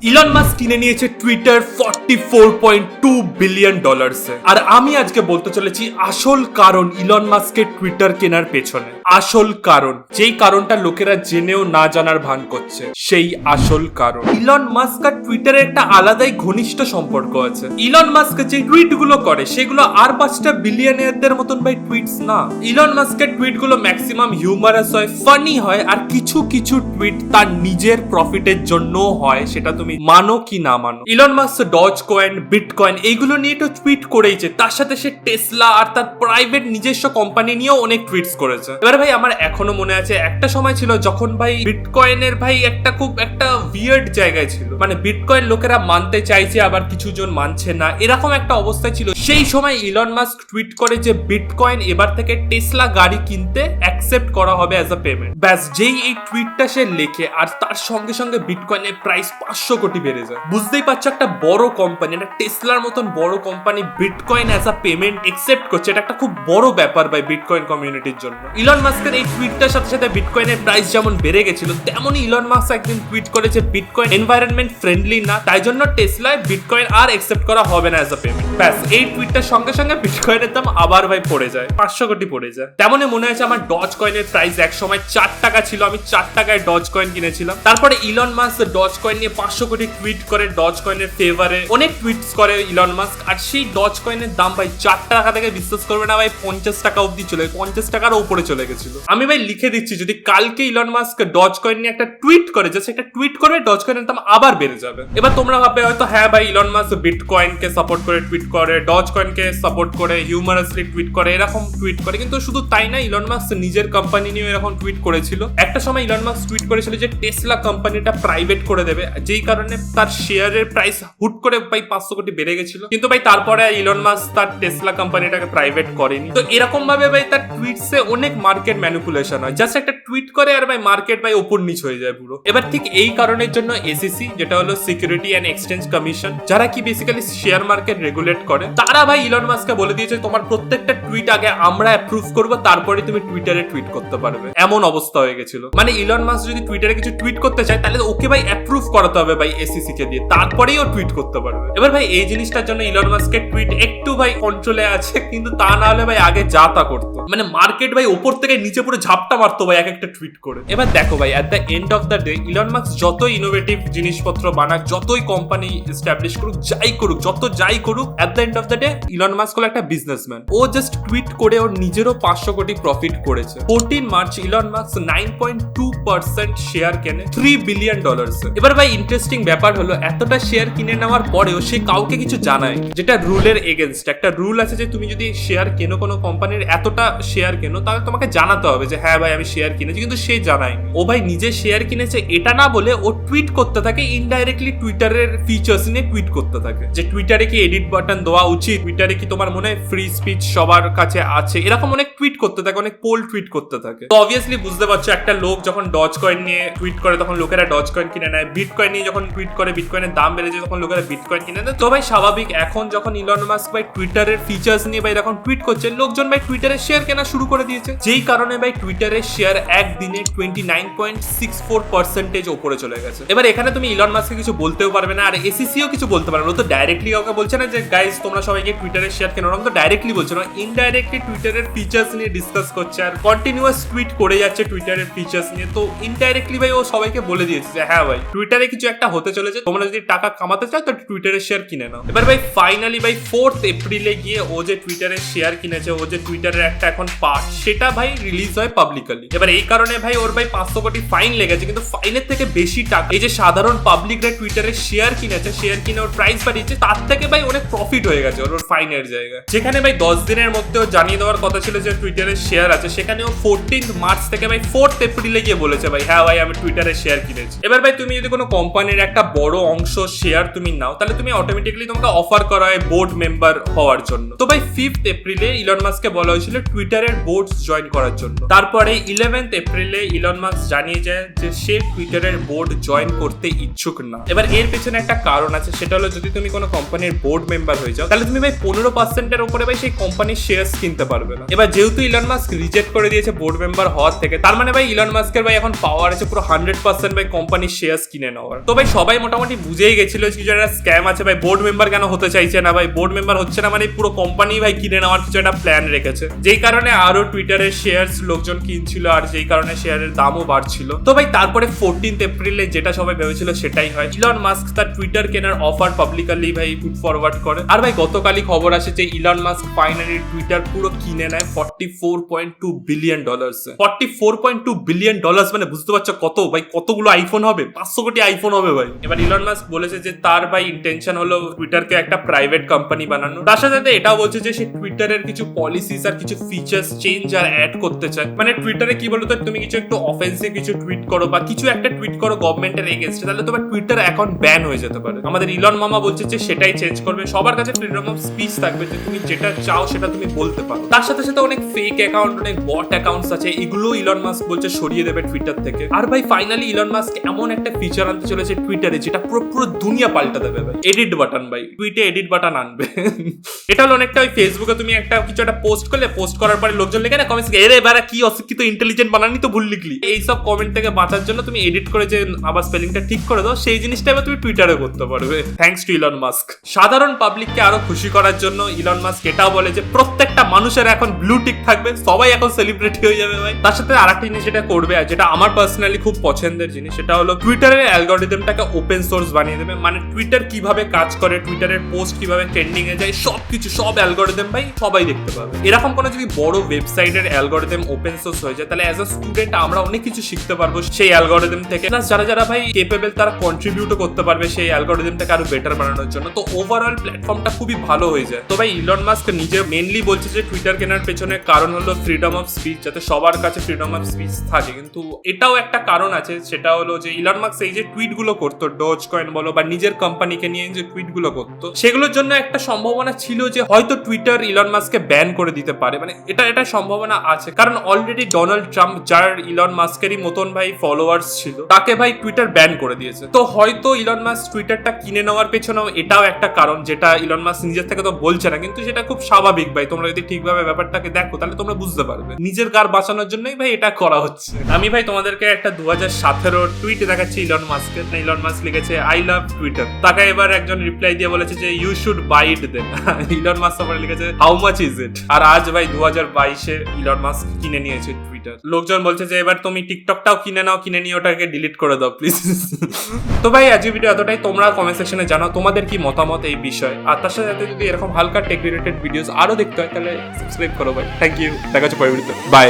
Elon Musk কিনে নিয়েছে Twitter $44.2 billion আর আমি আজকে বলতে চলেছি আসল কারণ ইলন মাস্কের টুইটার কেনার পেছনে। আসল কারণ, যেই কারণটা লোকেরা জেনেও না জানার ভান করছে, সেই আসল কারণ। ইলন মাস্ক আর টুইটারের একটা আলাদাই ঘনিষ্ঠ সম্পর্ক আছে। ইলন মাস্ক যে টুইট গুলো করে সেগুলো আর 5টা বিলিয়নিয়ারদের মতন ভাই টুইটস না। ইলন মাস্কের টুইট গুলো ম্যাক্সিমাম হিউমারাস হয়, ফানি হয়, আর কিছু কিছু টুইট তার নিজের প্রফিটের জন্য হয়, সেটা তুমি মানো কি না মানো। Elon Musk dogecoin, bitcoin এইগুলো নিয়ে তো টুইট করেইছে, তার সাথে সে টেসলা আর তার প্রাইভেট নিজস্ব কোম্পানি নিয়েও অনেক টুইটস করেছে। এবারে ভাই আমার এখনো মনে আছে একটা সময় ছিল যখন ভাই বিটকয়েনের ভাই একটা খুব একটা উইয়ার্ড জায়গায় ছিল, মানে বিটকয়েন লোকেরা মানতে চাইছে আবার কিছু জন মানছে না, এরকম একটা অবস্থা ছিল। সেই সময় ইলন মাস্ক টুইট করে যে বিটকয়েন এবার থেকে টেসলা গাড়ি কিনতে অ্যাকসেপ্ট করা হবে অ্যাজ আ পেমেন্ট। ব্যাস যেই এই টুইটটা সে লেখে আর তার সঙ্গে সঙ্গে বিটকয়েনের প্রাইস 500 কোটি বেড়ে যায়। বুঝতেই পারছো একটা বড় কোম্পানি, একটা টেসলার মতন বড় company bitcoin as a payment accept করছে, এটা একটা খুব বড় ব্যাপার ভাই বিটকয়েন কমিউনিটির জন্য। ইলন মাস্কের এই টুইটটার সাথে সাথে বিটকয়েনের প্রাইস যেমন বেড়ে গেছিল, তেমনই ইলন মাস্ক একদিন টুইট করেছে বিটকয়েন এনভায়রনমেন্ট ফ্রেন্ডলি না, তাই জন্য টেসলায় বিটকয়েন আর অ্যাকসেপ্ট করা হবে না অ্যাজ আ পেমেন্ট। ব্যাস এই টুইটটার সঙ্গে সঙ্গে বিটকয়েনের দাম আবার ভাই পড়ে যায়, 500 কোটি পড়ে যায়। তেমনই মনে আছে আমার ডজ কয়েনের প্রাইস এক সময় 4 টাকা ছিল, আমি 4 টাকায় ডজ কয়েন কিনেছিলাম। তারপরে ইলন মাস্ক ডজ কয়েন নিয়ে 500 কোটি টুইট করে, ডজ কয়েনের ফেভারে অনেক টুইটস করে ইলন মাস্ক, আর সেই ডজ কয়েনের দাম ভাই 4 টাকা থেকে বিশ্বাস করবে না ভাই 50 টাকা অব্দি চলে, 50 টাকার উপরে চলে গেছিল। আমি ভাই লিখে দিচ্ছি যদি কালকে ইলন মাস্ক ডজ কয়েন নিয়ে একটা টুইট করে, জাস্ট একটা টুইট করবে, ডজ কয়েনের দাম আবার বেড়ে যাবে। এবার তোমরা ভাববে হয়তো হ্যাঁ ভাই ইলন মাস্ক বিটকয়েন কে সাপোর্ট করে টুইট করে, ডজ কয়েন কে সাপোর্ট করে, হিউমারাসলি টুইট করে, এরকম টুইট করে, কিন্তু শুধু তাই না, ইলন মাস্ক নিজের কোম্পানি নিয়ে এরকম টুইট করেছিল। একটা সময় ইলন মাস্ক টুইট করেছিল যে টেসলা কোম্পানিটা প্রাইভেট করে দেবে, যেই কারণে তার শেয়ারের প্রাইস হুট করে ভাই 500 কোটি বেড়ে গেছিল। কিন্তু ভাই তারপরে ইলন মাস্ক তার টেসলা কোম্পানিটাকে প্রাইভেট করেনি। তো এরকম ভাবে ভাই তার টুইটসে অনেক মার্কেট ম্যানিপুলেশন হয়, জাস্ট একটা টুইট করে আর ভাই মার্কেট ভাই ওপর নিচ হয়ে যায় পুরো। এবার ঠিক এই কারণের জন্য এসইসি, যেটা হলো সিকিউরিটি অ্যান্ড এক্সচেঞ্জ কমিশন, যারা কি বেসিক্যালি শেয়ার মার্কেট রেগুলেট করে, তারা ভাই ইলন মাস্ককে বলে দিয়েছে তোমার প্রত্যেকটা টুইট আগে আমরা অ্যাপ্রুভ করব, তারপরে তুমি টুইটারে টুইট করতে পারবে। এমন অবস্থা হয়ে গেছিল, মানে ইলন মাস্ক যদি টুইটারে কিছু টুইট করতে চায় তাহলে ওকে ভাই অ্যাপ্রুভ করাতে হবে ভাই এসইসি কে দিয়ে, তারপরেই ও টুইট করতে পারবে। এবার ভাই এই জিনিসটার জন্য ইলন মাস্কের টুইট একটু ভাই কন্ট্রোলে আছে, কিন্তু তা না হলে ভাই আগে যা তা করতো, মানে মার্কেট ভাই উপর থেকে নিচে পুরো ঝাপটা মারতো ভাই এক একটা টুইট করে। এবার দেখো ভাই at the end of the day Elon Musk যত ইনোভেটিভ জিনিসপত্র বানাক, যতই কোম্পানি এস্টাবলিশ করুক, যাই করুক, যাই করুক, at the end of the day Elon Musk হলো একটা বিজনেসম্যান। ও জাস্ট টুইট করে ওর নিজেরও 500 কোটি প্রফিট করেছে। 14 মার্চ ইলন মাস্ক 9.2% শেয়ার কেনে $3 বিলিয়ন। এবার ভাই ইন্টারেস্টিং ব্যাপার হলো এতটা শেয়ার কিনে নেওয়ার পরেও সে কাউকে কিছু জানায়, যেটা রুলের এগেনস্ট। একটা রুল আছে যে তুমি যদি শেয়ার কেনো কোনো কোম্পানির, এতটা শেয়ার কেনো, তাহলে তোমাকে জানাতে হবে যে হ্যাঁ ভাই আমি শেয়ার কিনেছি, কিন্তু সে জানায়নি। ও ভাই নিজে শেয়ার কিনেছে এটা না বলে ও টুইট করতে থাকে, ইনডাইরেক্টলি টুইটারের ফিচার্স নিয়ে টুইট করতে থাকে, যে টুইটারে কি এডিট বাটন দেওয়া উচিত, টুইটারে কি তোমার মনে হয় ফ্রি স্পিচ সবার কাছে আছে, এরকম অনেক টুইট করতে থাকে, অনেক পোল টুইট করতে থাকে। তো অবভিয়াসলি বুঝতে পারছো একটা লোক যখন ডজ কয়েন নিয়ে টুইট করে তখন লোকেরা ডজ কয়েন কিনে নেয়, বিটকয়েন নিয়ে যখন টুইট করে বিটকয়েনের দাম বেড়ে যায় তখন লোকেরা বিটকয়েন কিনে নেয়। তো ভাই স্বাভাবিক এখন যখন ইলন মাস্ক ভাই টুইটারের ফিচার্স নিয়ে ভাই যখন টুইট করছে, লোকজন ভাই টুইটারের শেয়ার কেনা শুরু করে দিয়েছে, যেই কারণে ভাই টুইটারের শেয়ার একদিনে 29.64% ওপরে চলে গেছে। এবার এখানে তুমি ইলন মাস্ককে কিছু বলতেও পারবে না, আর এসইসিও কিছু বলতে পারবে না। ও তো ডাইরেক্টলি কাউকে বলছে না যে গাইস তোমরা সবাইকে টুইটারের শেয়ার কেন, ওরকম তো ডাইরেক্টলি বলছে না, ইনডাইরেক্টলি টুইটারের ফিচার্স নিয়ে ডিসকাস করছে আর কন্টিনিউয়াস টুইট করে যাচ্ছে টুইটারের ফিচার্স নিয়ে। তো ইনডাইরেক্টলি ভাই ও সবাইকে বলে দিয়েছে যে হ্যাঁ ভাই টুইটারে কিছু একটা হতে চলেছে, তোমরা যদি টাকা কামাতে চাও তো টুইটারের শেয়ার কিনে নাও। এবার ভাই ফাইনালি ভাই 4th এপ্রিলে গিয়ে ও যে টুইটারের শেয়ার কিনেছে, ও যে টুইটারের একটা এখন পার্ট, সেটা ভাই রিলিজ হয় পাবলিকলি। এবার এই কারণে ভাই ওর ভাই 500 কোটি ফাইন লেগেছে, কিন্তু ফাইনের থেকে বেশি টাকা এই যে সাধারণ পাবলিকরা টুইটারের শেয়ার কিনেছে, শেয়ার কিনে ওর প্রাইস বাড়িয়েছে, তার থেকে ভাই অনেক প্রফিট হয়ে গেছে ওর ফাইনের জায়গায়। যেখানে ভাই 10 দিনের মধ্যে ও জানিয়ে দেওয়ার কথা ছিল যে টুইটারের শেয়ার আছে, সেখানে ও 14 মার্চ থেকে ভাই 4th এপ্রিলে গিয়ে বলেছে ভাই হ্যাঁ ভাই আমি টুইটারের শেয়ার কিনেছি। এবার ভাই তুমি যদি কোনো কোম্পানির একটা বড় অংশ শেয়ার তুমি নাও, তাহলে তুমি অটোমেটিক্যালি তোমাকে অফার করা হয় বোর্ড মেম্বার হওয়ার জন্য। তো ভাই 5th এপ্রিলে ইলন মাস্ককে বলা হয়েছিল টুইটারের বোর্ড জয়েন করার জন্য। তারপরে 11th এপ্রিলে ইলন মাস্ক জানিয়ে যায় যে সে টুইটারের বোর্ড জয়েন করতে ইচ্ছুক না। এবার এর পেছনে একটা কারণ আছে, সেটা হলো যদি তুমি কোনো কোম্পানির বোর্ড মেম্বার হয়ে যাও তাহলে তুমি ভাই 15% এর উপরে ভাই সেই কোম্পানির শেয়ারস কিনতে পারবে না। এবার যেহেতু ইলন মাস্ক রিজেক্ট করে দিয়েছে বোর্ড মেম্বার হওয়ার থেকে, তার মানে ভাই ইলন মাস্কের ভাই এখন পাওয়ার আছে পুরো 100% ভাই কোম্পানির শেয়ার্স কিনে নেওয়ার। তো ভাই সবাই মোটামুটি বুঝেই গেছিল কিছু একটা স্ক্যাম আছে ভাই, বোর্ড মেম্বার কেন হতে চাইছে না ভাই, বোর্ড মেম্বার হচ্ছে না মানে পুরো কোম্পানি ভাই কিনে নেওয়ার কিছু একটা প্ল্যান রেখেছে, যেই কারণে আরো টুইটারের শেয়ারস লোকজন কিনছিল আর যেই কারণে শেয়ারের দামও বাড়ছিল। তো ভাই তারপরে 14 এপ্রিলে যেটা সবাই ভেবেছিল সেটাই হয়, ইলন মাস্ক তার টুইটার কেনার অফার পাবলিকলি ভাই পুট ফরওয়ার্ড করে। আর ভাই গতকালই খবর আসে যে ইলন মাস্ক ফাইনালি টুইটার পুরো কিনে নেয় $44.2 বিলিয়ন। $44.2 বিলিয়ন মানে বুঝতে পারছো কত ভাই, কতগুলো আইফোন হবে, 500 কোটি আইফোন হবে ভাই। এবার ইলন মাস্ক বলেছে যে তার ভাই ইন্টেনশন হলো টুইটারকে একটা প্রাইভেট কোম্পানি বানানো। তার সাথে সাথে এটাও বলছে যে সে টুইটারের কিছু পলিসিস আর কিছু ফিচার্স চেঞ্জ আর অ্যাড করতে চায়। মানে টুইটারে কি বলতো, তুমি কিছু একটু অফেন্সিভ কিছু টুইট করো বা কিছু একটা টুইট করো গভর্নমেন্টের এগেইনস্টে, তাহলে তোমার টুইটার অ্যাকাউন্ট ব্যান হয়ে যেতে পারে। আমাদের ইলন মামা বলছে যে সেটাই চেঞ্জ করবে, সবার কাছে ফ্রিডম অফ স্পিচ থাকবে, যে তুমি যেটা চাও সেটা তুমি বলতে পারো। তার সাথে সাথে অনেক ফেক অ্যাকাউন্ট, অনেক বট অ্যাকাউন্টস আছে, এগুলো ইলন মাস্ক বলছে সরিয়ে দেবে টুইটার থেকে। আর ভাই ফাইনালি ইলন মাস্ক এমন একটা ফিচার আনতে চলেছে টুইটারে যেটা পুরো দুনিয়া পাল্টা দেবে ভাই, এডিট বাটন ভাই, টুইটে এডিট বাটন আনবে। এটা হলো অনেকটা ওই ফেসবুকে তুমি একটা কিছু একটা পোস্ট করলে, পোস্ট করার পরে লোকজন লেখে না কমেন্টস, এরে বারা কি অশিক্ষিত ইন্টেলিজেন্ট বানানি তো ভুল লিখলি, এইসব কমেন্ট থেকে বাঁচার জন্য তুমি এডিট করে যে আবার স্পেলিংটা ঠিক করে দাও, সেই জিনিসটা এবার তুমি টুইটারে করতে পারবে থ্যাঙ্কস টু ইলন মাস্ক। সাধারণ পাবলিককে আরো খুশি করার জন্য ইলন মাস্ক এটাও বলে যে প্রত্যেকটা মানুষের এখন ব্লু টিক থাকবে, সবাই এখন সেলিব্রিটি হয়ে যাবে ভাই। তার সাথে আরেকটা জিনিস যেটা করবে, আর যেটা আমার পার্সোনালি খুব পছন্দের জিনিস, সেটা হলো টুইটারের অ্যালগরিদমটাকে ওপেন সোর্স বানিয়ে দেবে। মানে টুইটার কিভাবে কাজ করে, টুইটারের পোস্ট কিভাবে ট্রেন্ডিং এ যায়, সবকিছু সব অ্যালগরিদম ভাই সবাই দেখতে পাবে। এরকম কোনো যদি বড় ওয়েবসাইটের অ্যালগরিদম ওপেন সোর্স হয়ে যায়, তাহলে অ্যাজ আ স্টুডেন্ট আমরা অনেক কিছু শিখতে পারবো সেই অ্যালগরিদম থেকে। প্লাস যারা যারা ভাই কেপেবল তারা কন্ট্রিবিউটও করতে পারবে সেই অ্যালগরিদমটাকে আরো বেটার বানানোর জন্য। তো ওভারঅল প্ল্যাটফর্মটা খুবই ভালো হয়ে যায়। তো ভাই ইলন মাস্ক নিজে মেনলি বলছে যে টুইটার কেনার পেছনে কারণ হলো ফ্রিডম অফ স্পিচ, যাতে সবার কাছে ফ্রিডম অফ স্পিচ থাকে। কিন্তু এটাও একটা কারণ আছে, সেটা হলো যে ইলন মাস্ক এই যে টুইট গুলো করতো, ডোজ কয়েন বলো বা নিজের কোম্পানিকে নিয়ে যে টুইট গুলো করতো, সেগুলোর জন্য একটা সম্ভাবনা ছিল যে হয়তো টুইটার ইলন মাস্ককে ব্যান করে দিতে পারে। মানে এটা সম্ভাবনা আছে, কারণ অলরেডি ডোনাল্ড ট্রাম্প, যার ইলন মাস্কেরই মতন ভাই ফলোয়ার্স ছিল, তাকে ভাই টুইটার ব্যান করে দিয়েছে। তো হয়তো ইলন মাস্ক টুইটারটা কিনে নেওয়ার পেছনেও এটাও একটা কারণ, যেটা ইলন মাস্ক নিজের থেকে তো বলছে না, কিন্তু সেটা খুব স্বাভাবিক ভাই। তোমরা যদি ঠিকভাবে ব্যাপারটাকে দেখো তাহলে তোমরা বুঝতে পারবে নিজের কার বাঁচানোর জন্যই ভাই এটা করা হচ্ছে। আমি ভাই তোমাদেরকে একটা 2017 টুইট দেখাচ্ছি ইলন মাস্কের। ইলন মাস্ক লিখেছে আই লাভ টুইটার, তাকে এবার একজন রিপ্লাই দিয়ে বলেছে যে you should buy it then. Elon Musk আবার লিখেছে হাউ মাচ ইজ ইট। আর আজ ভাই 2022-এ ইলন মাস্ক কিনে নিয়েছে টুইটার। লোকজন বলছে যে এবার তুমি টিকটকটাও কিনে নাও, কিনে নিয়ে ওটাকে ডিলিট করে দাও প্লিজ। তো ভাই আজকের ভিডিও এতটাই। তোমরা কমেন্ট সেকশনে জানাও তোমাদের কি মতামত এই বিষয়ে। আর তার সাথে যদি এরকম হালকা টেক রিলেটেড ভিডিওস আরো দেখতে হয় তাহলে সাবস্ক্রাইব করো ভাই। থ্যাংক ইউ, দেখা হচ্ছে পরের ভিডিওতে, বাই।